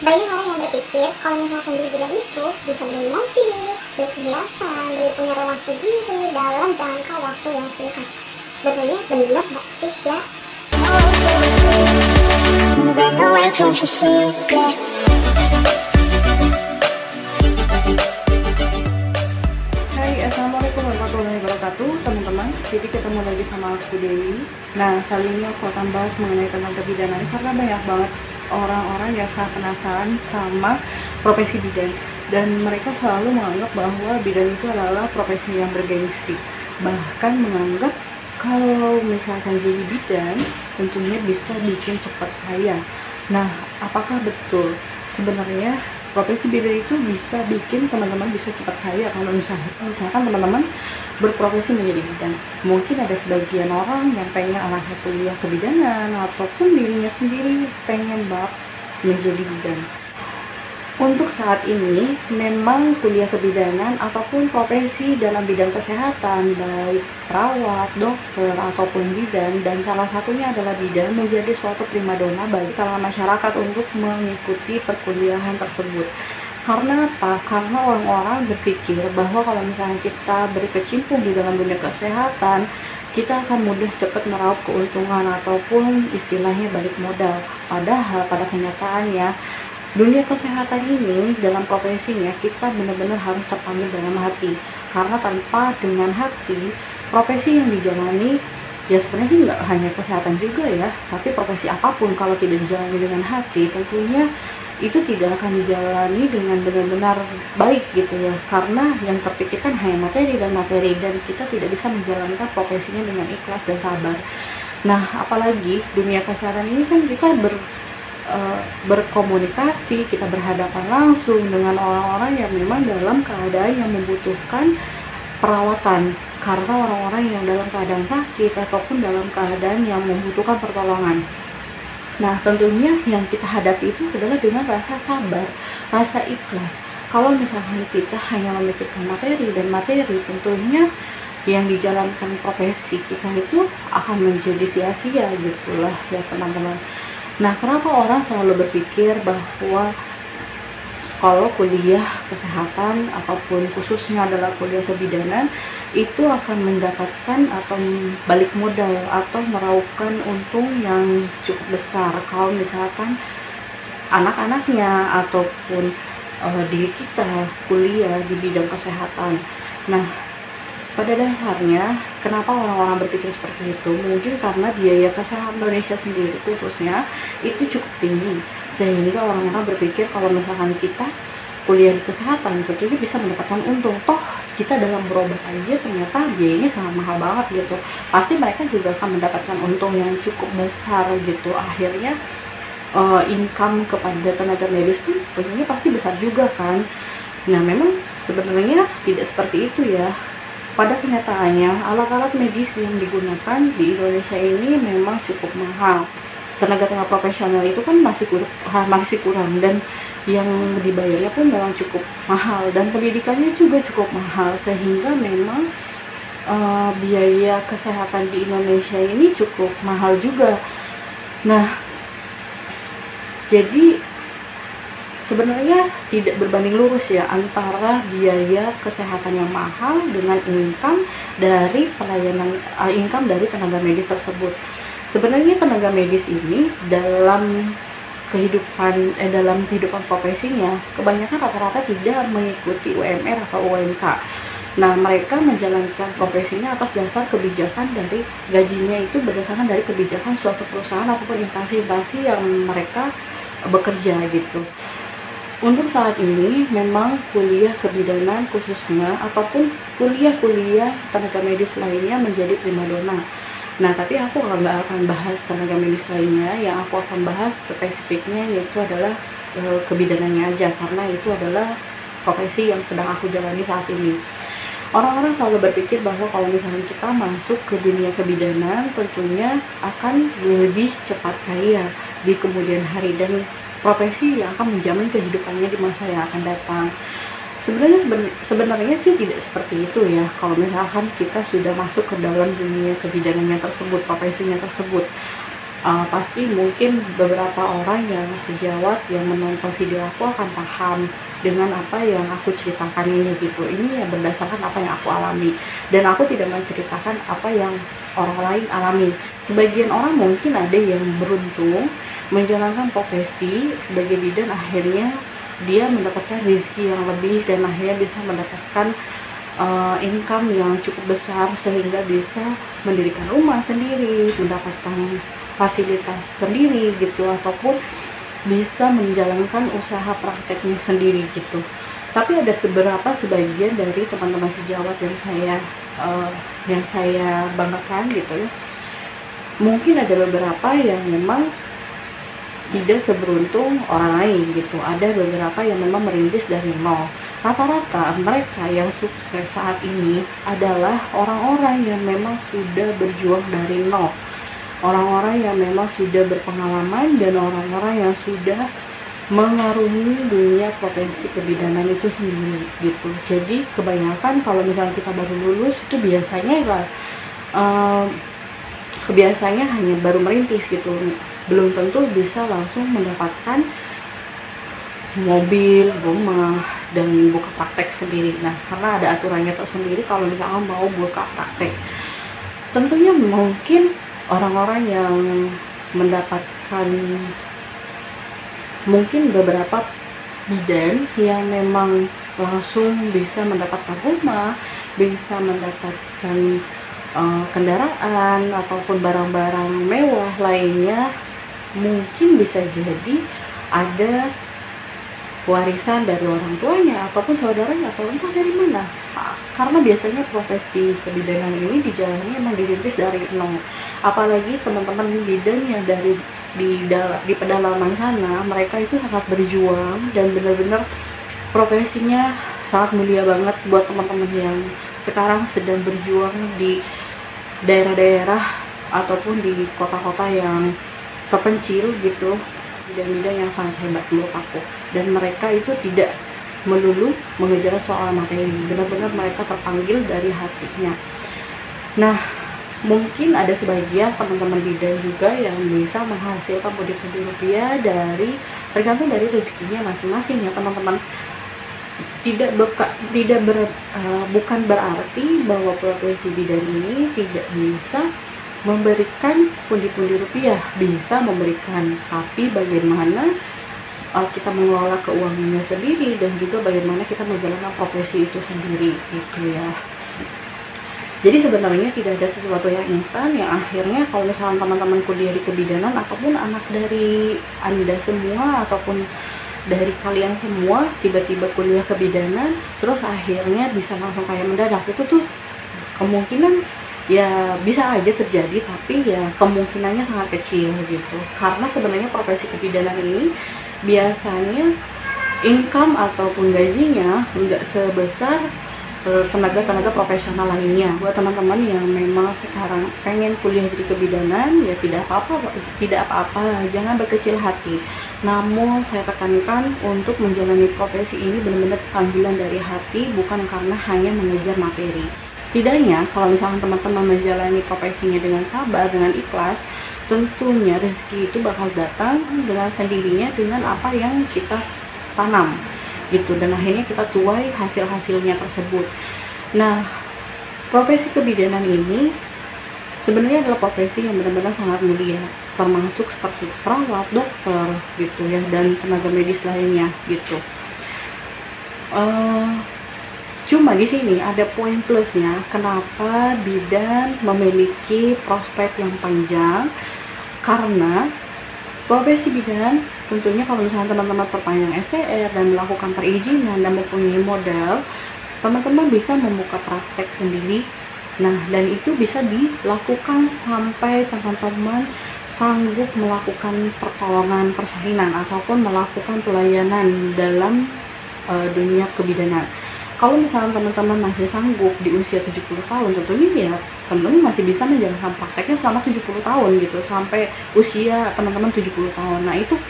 Banyak orang yang berpikir kalau misalkan di bidang itu bisa beli mobil, beli perhiasan, beli punya rumah sendiri dalam jangka waktu yang singkat. Sebenarnya benar nggak sih ya? Hai, assalamualaikum warahmatullahi wabarakatuh teman-teman. Jadi ketemu lagi sama aku Dewi. Nah, kali ini aku akan bahas mengenai tentang kebidanan karena banyak banget orang-orang yang sangat penasaran sama profesi bidan, dan mereka selalu menganggap bahwa bidan itu adalah profesi yang bergengsi, bahkan menganggap kalau misalkan jadi bidan tentunya bisa bikin cepat kaya. Nah, apakah betul? Sebenarnya profesi bidan itu bisa bikin teman-teman bisa cepat kaya kalau misalkan teman-teman berprofesi menjadi bidan. Mungkin ada sebagian orang yang pengen anaknya kuliah kebidanan ataupun dirinya sendiri pengen menjadi bidan. Untuk saat ini, memang kuliah kebidanan ataupun profesi dalam bidang kesehatan, baik perawat, dokter, ataupun bidan, dan salah satunya adalah bidan, menjadi suatu primadona bagi kalangan masyarakat untuk mengikuti perkuliahan tersebut. Karena apa? Karena orang-orang berpikir bahwa kalau misalnya kita berkecimpung di dalam dunia kesehatan, kita akan mudah cepat meraup keuntungan ataupun istilahnya balik modal. Padahal pada kenyataannya, dunia kesehatan ini dalam profesinya kita benar-benar harus terpanggil dalam hati, karena tanpa dengan hati profesi yang dijalani ya sebenarnya sih nggak hanya kesehatan juga ya, tapi profesi apapun kalau tidak dijalani dengan hati tentunya itu tidak akan dijalani dengan benar-benar baik gitu ya, karena yang terpikirkan hanya materi dan kita tidak bisa menjalankan profesinya dengan ikhlas dan sabar. Nah, apalagi dunia kesehatan ini kan kita berkomunikasi, kita berhadapan langsung dengan orang-orang yang memang dalam keadaan yang membutuhkan perawatan, karena orang-orang yang dalam keadaan sakit ataupun dalam keadaan yang membutuhkan pertolongan. Nah, tentunya yang kita hadapi itu adalah dengan rasa sabar, rasa ikhlas. Kalau misalnya kita hanya memikirkan materi, tentunya yang dijalankan profesi kita itu akan menjadi sia-sia gitulah ya teman-teman. Nah, kenapa orang selalu berpikir bahwa kalau kuliah kesehatan ataupun khususnya adalah kuliah kebidanan itu akan mendapatkan atau balik modal atau meraupkan untung yang cukup besar kalau misalkan anak-anaknya ataupun diri kita kuliah di bidang kesehatan. Nah, pada dasarnya, kenapa orang-orang berpikir seperti itu? Mungkin karena biaya kesehatan Indonesia sendiri khususnya itu cukup tinggi, sehingga orang-orang berpikir kalau misalkan kita kuliah di kesehatan tentunya bisa mendapatkan untung. Toh kita dalam berobat aja ternyata biayanya sangat mahal banget gitu. Pasti mereka juga akan mendapatkan untung yang cukup besar gitu. Akhirnya income kepada tenaga medis pun tentunya pasti besar juga kan. Nah, memang sebenarnya tidak seperti itu ya. Pada kenyataannya, alat-alat medis yang digunakan di Indonesia ini memang cukup mahal. Tenaga-tenaga profesional itu kan masih kurang, dan yang dibayarnya pun memang cukup mahal, dan pendidikannya juga cukup mahal, sehingga memang biaya kesehatan di Indonesia ini cukup mahal juga. Nah, jadi sebenarnya tidak berbanding lurus ya antara biaya kesehatan yang mahal dengan income dari income dari tenaga medis tersebut. Sebenarnya tenaga medis ini dalam kehidupan profesinya kebanyakan rata-rata tidak mengikuti UMR atau UMK. Nah, mereka menjalankan profesinya atas dasar kebijakan dari gajinya itu berdasarkan dari kebijakan suatu perusahaan ataupun instansi-instansi yang mereka bekerja gitu. Untuk saat ini memang kuliah kebidanan khususnya ataupun kuliah-kuliah tenaga medis lainnya menjadi primadona. Nah, tapi aku nggak akan bahas tenaga medis lainnya, yang aku akan bahas spesifiknya yaitu adalah kebidanannya aja, karena itu adalah profesi yang sedang aku jalani saat ini. Orang-orang selalu berpikir bahwa kalau misalnya kita masuk ke dunia kebidanan tentunya akan lebih cepat kaya di kemudian hari, dan profesi yang akan menjamin kehidupannya di masa yang akan datang. Sebenarnya sih tidak seperti itu ya. Kalau misalkan kita sudah masuk ke dalam dunia kebidanannya tersebut, profesinya tersebut, pasti mungkin beberapa orang yang sejawat yang menonton video aku akan paham dengan apa yang aku ceritakan ini gitu. Ini ya berdasarkan apa yang aku alami, dan aku tidak menceritakan apa yang orang lain alami. Sebagian orang mungkin ada yang beruntung menjalankan profesi sebagai bidan, akhirnya dia mendapatkan rezeki yang lebih dan akhirnya bisa mendapatkan income yang cukup besar sehingga bisa mendirikan rumah sendiri, mendapatkan fasilitas sendiri gitu, ataupun bisa menjalankan usaha prakteknya sendiri gitu. Tapi ada sebagian dari teman-teman sejawat yang saya banggakan gitu ya, mungkin ada beberapa yang memang tidak seberuntung orang lain gitu. Ada beberapa yang memang merintis dari nol. Rata-rata mereka yang sukses saat ini adalah orang-orang yang memang sudah berjuang dari nol, orang-orang yang memang sudah berpengalaman, dan orang-orang yang sudah mengarungi dunia profesi kebidanan itu sendiri gitu. Jadi kebanyakan kalau misalnya kita baru lulus itu biasanya hanya baru merintis gitu, belum tentu bisa langsung mendapatkan mobil, rumah, dan buka praktek sendiri. Nah, karena ada aturannya tersendiri kalau misalnya mau buka praktek. Tentunya mungkin orang-orang yang mendapatkan, mungkin beberapa bidan yang memang langsung bisa mendapatkan rumah, bisa mendapatkan kendaraan ataupun barang-barang mewah lainnya, mungkin bisa jadi ada warisan dari orang tuanya ataupun saudaranya atau entah dari mana. Karena biasanya profesi kebidanan ini dijalani emang dirintis dari nol. Apalagi teman-teman bidan yang di pedalaman sana, mereka itu sangat berjuang dan benar-benar profesinya sangat mulia banget buat teman-teman yang sekarang sedang berjuang di daerah-daerah ataupun di kota-kota yang terpencil gitu. Bidan-bidan yang sangat hebat menurut aku, dan mereka itu tidak melulu mengejar soal materi, benar-benar mereka terpanggil dari hatinya. Nah, mungkin ada sebagian teman-teman bidan juga yang bisa menghasilkan pundi-pundi rupiah tergantung dari rezekinya masing-masing ya teman-teman. Bukan berarti bahwa profesi bidan ini tidak bisa memberikan pundi-pundi rupiah, bisa memberikan, tapi bagaimana kita mengelola keuangannya sendiri dan juga bagaimana kita menjalankan profesi itu sendiri gitu ya. Jadi sebenarnya tidak ada sesuatu yang instan yang akhirnya kalau misalnya teman-teman kuliah di kebidanan ataupun anak dari Anda semua ataupun dari kalian semua tiba-tiba kuliah kebidanan terus akhirnya bisa langsung kaya mendadak, itu tuh kemungkinan ya bisa aja terjadi, tapi ya kemungkinannya sangat kecil gitu. Karena sebenarnya profesi kebidanan ini biasanya income ataupun gajinya nggak sebesar tenaga-tenaga profesional lainnya. Buat teman-teman yang memang sekarang pengen kuliah di kebidanan, ya tidak apa-apa, jangan berkecil hati. Namun saya tekankan untuk menjalani profesi ini benar-benar panggilan dari hati, bukan karena hanya mengejar materi. Setidaknya kalau misalnya teman-teman menjalani profesinya dengan sabar, dengan ikhlas, tentunya rezeki itu bakal datang dengan sendirinya dengan apa yang kita tanam gitu, dan akhirnya kita tuai hasil-hasilnya tersebut. Nah, profesi kebidanan ini sebenarnya adalah profesi yang benar-benar sangat mulia, termasuk seperti perawat, dokter gitu ya, dan tenaga medis lainnya gitu. Cuma di sini ada poin plusnya kenapa bidan memiliki prospek yang panjang, karena profesi bidan tentunya kalau misalnya teman-teman perpanjang STR dan melakukan perizinan dan mempunyai modal, teman-teman bisa membuka praktek sendiri. Nah, dan itu bisa dilakukan sampai teman-teman sanggup melakukan pertolongan persalinan ataupun melakukan pelayanan dalam dunia kebidanan. Kalau misalnya teman-teman masih sanggup di usia 70 tahun, tentunya ya teman-teman masih bisa menjalankan prakteknya selama 70 tahun gitu, sampai usia teman-teman 70 tahun. Nah, itu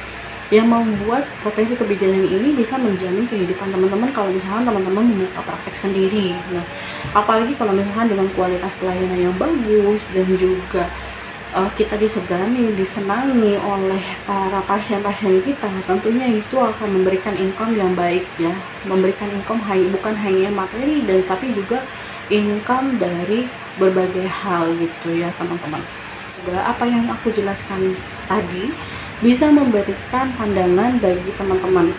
yang membuat profesi kebidanan ini bisa menjamin kehidupan teman-teman kalau misalnya teman-teman membuka praktek sendiri. Nah, apalagi kalau misalkan dengan kualitas pelayanan yang bagus dan juga kita disegani, disenangi oleh para pasien-pasien kita, tentunya itu akan memberikan income yang baik ya, memberikan income bukan hanya materi dan tapi juga income dari berbagai hal gitu ya teman-teman. Semoga apa yang aku jelaskan tadi bisa memberikan pandangan bagi teman-teman.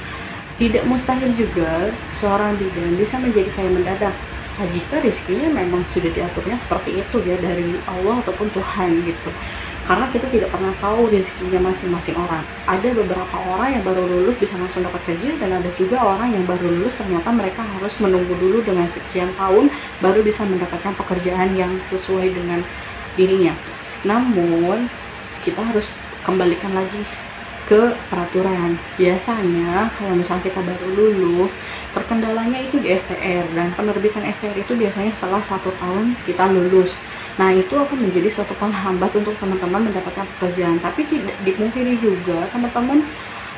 Tidak mustahil juga seorang bidan bisa menjadi kaya mendadak jika rezekinya memang sudah diaturnya seperti itu ya dari Allah ataupun Tuhan gitu. Karena kita tidak pernah tahu rezekinya masing-masing orang. Ada beberapa orang yang baru lulus bisa langsung dapat kerja, dan ada juga orang yang baru lulus ternyata mereka harus menunggu dulu dengan sekian tahun baru bisa mendapatkan pekerjaan yang sesuai dengan dirinya. Namun kita harus kembalikan lagi ke peraturan. Biasanya kalau misalnya kita baru lulus, terkendalanya itu di STR, dan penerbitan STR itu biasanya setelah 1 tahun kita lulus. Nah itu akan menjadi suatu penghambat untuk teman-teman mendapatkan pekerjaan. Tapi tidak dipungkiri juga teman-teman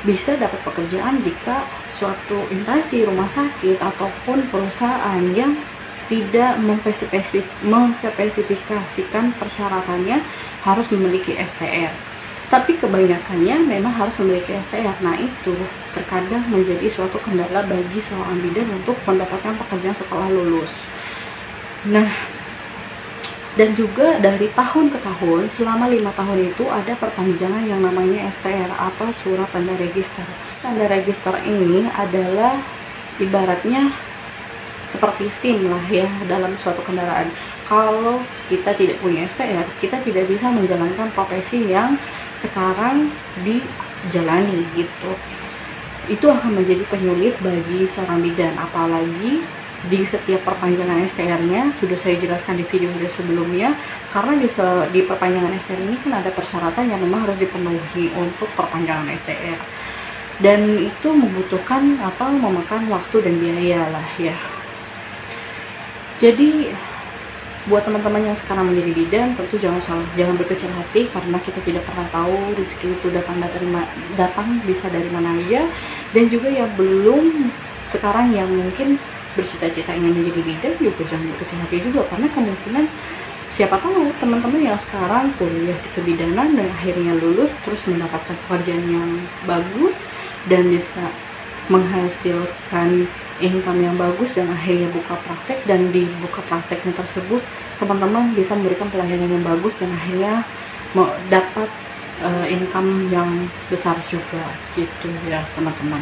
bisa dapat pekerjaan jika suatu instansi, rumah sakit ataupun perusahaan yang tidak mengspesifikasikan persyaratannya harus memiliki STR. Tapi kebanyakannya memang harus memiliki STR. Nah itu terkadang menjadi suatu kendala bagi seorang bidan untuk mendapatkan pekerjaan setelah lulus. Nah, dan juga dari tahun ke tahun, selama 5 tahun itu ada perpanjangan yang namanya STR atau surat tanda register. Tanda register ini adalah ibaratnya seperti SIM lah ya dalam suatu kendaraan. Kalau kita tidak punya STR, kita tidak bisa menjalankan profesi yang sekarang dijalani gitu. Itu akan menjadi penyulit bagi seorang bidan, apalagi di setiap perpanjangan STR-nya sudah saya jelaskan di video-video sebelumnya. Karena di perpanjangan STR ini kan ada persyaratan yang memang harus dipenuhi untuk perpanjangan STR, dan itu membutuhkan atau memakan waktu dan biaya lah ya. Jadi buat teman-teman yang sekarang menjadi bidan, tentu jangan berkecil hati, karena kita tidak pernah tahu rezeki itu datang bisa dari mana aja. Dan juga yang belum sekarang yang mungkin bercita-cita ingin menjadi bidan juga jangan berkecil hati juga, karena kemungkinan siapa tahu teman-teman yang sekarang kuliah di kebidanan dan akhirnya lulus terus mendapatkan pekerjaan yang bagus dan bisa menghasilkan income yang bagus, dan akhirnya buka praktek, dan di buka prakteknya tersebut teman-teman bisa memberikan pelayanan yang bagus dan akhirnya dapat income yang besar juga gitu ya teman-teman.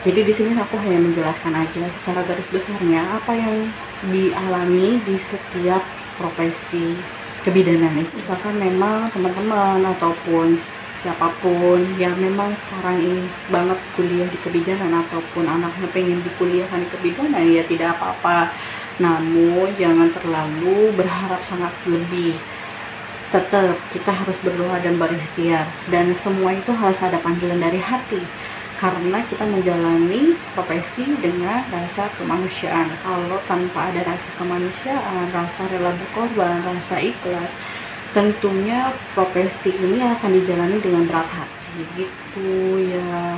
Jadi di sini aku hanya menjelaskan aja secara garis besarnya apa yang dialami di setiap profesi kebidanan. Misalkan memang teman-teman ataupun siapapun yang memang sekarang ini banget kuliah di kebidanan ataupun anaknya pengen dikuliahkan di kebidanan, ya tidak apa-apa. Namun jangan terlalu berharap sangat lebih. Tetap kita harus berdoa dan berikhtiar, dan semua itu harus ada panggilan dari hati, karena kita menjalani profesi dengan rasa kemanusiaan. Kalau tanpa ada rasa kemanusiaan, rasa rela berkorban, rasa ikhlas, tentunya profesi ini akan dijalani dengan berat hati gitu ya.